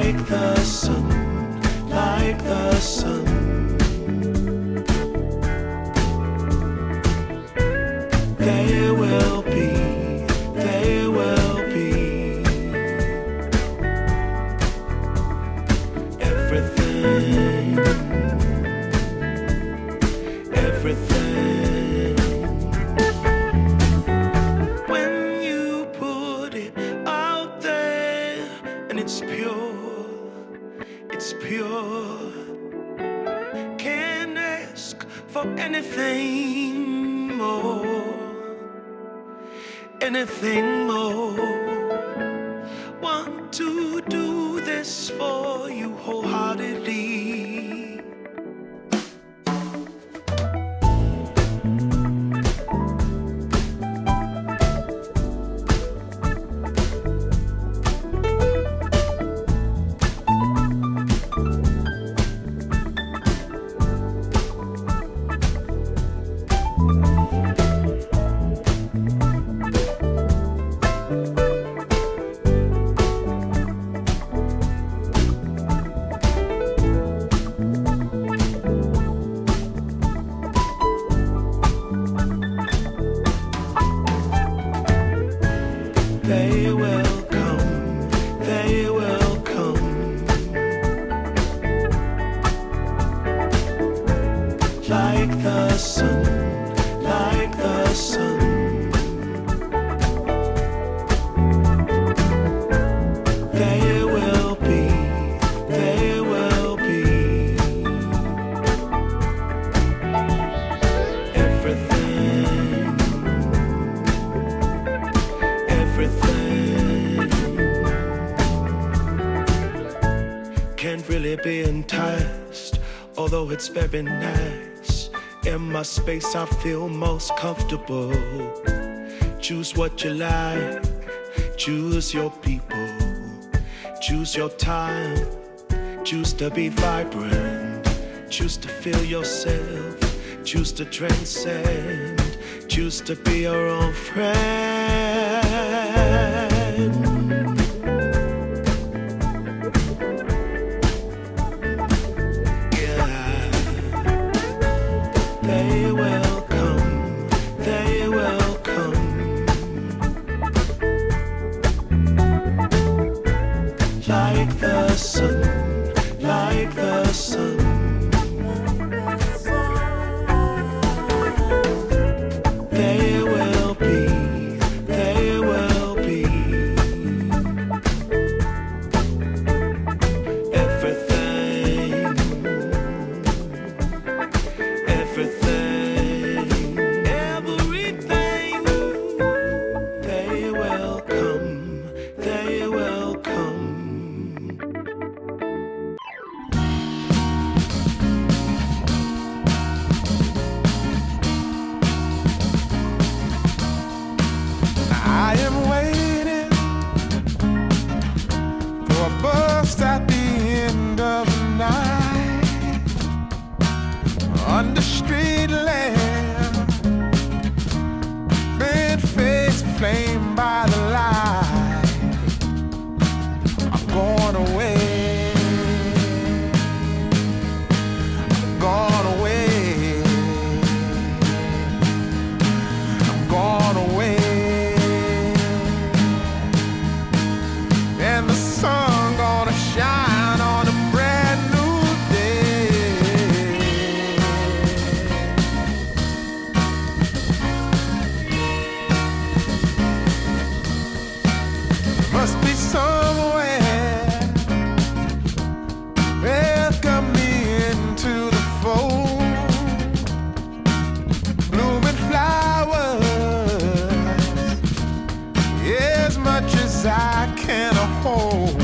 like the sun, like the sun. There will be, there will be everything, everything. When you put it out there and it's pure, it's pure. Can't ask for anything more, anything more. Want to do this for you wholeheartedly. They will come, they will come, like the sun, like the sun. There will be, there will be everything, everything. Can't really be enticed, although it's very nice. In my space I feel most comfortable. Choose what you like, choose your people, choose your time, choose to be vibrant, choose to feel yourself, choose to transcend, choose to be your own friend. Yeah, they will come, they will come, like the sun, like the sun. They will be, they will be everything, everything, everything. They will come, they will come. I am waiting for a bus at the end of the night, under street lamp, bent face flamed by the light. I'm going away, I'm going away, I'm going away. And the sun gonna shine on a brand new day. Must be somewhere welcome me into the fold. Blooming flowers, as much as I can hold.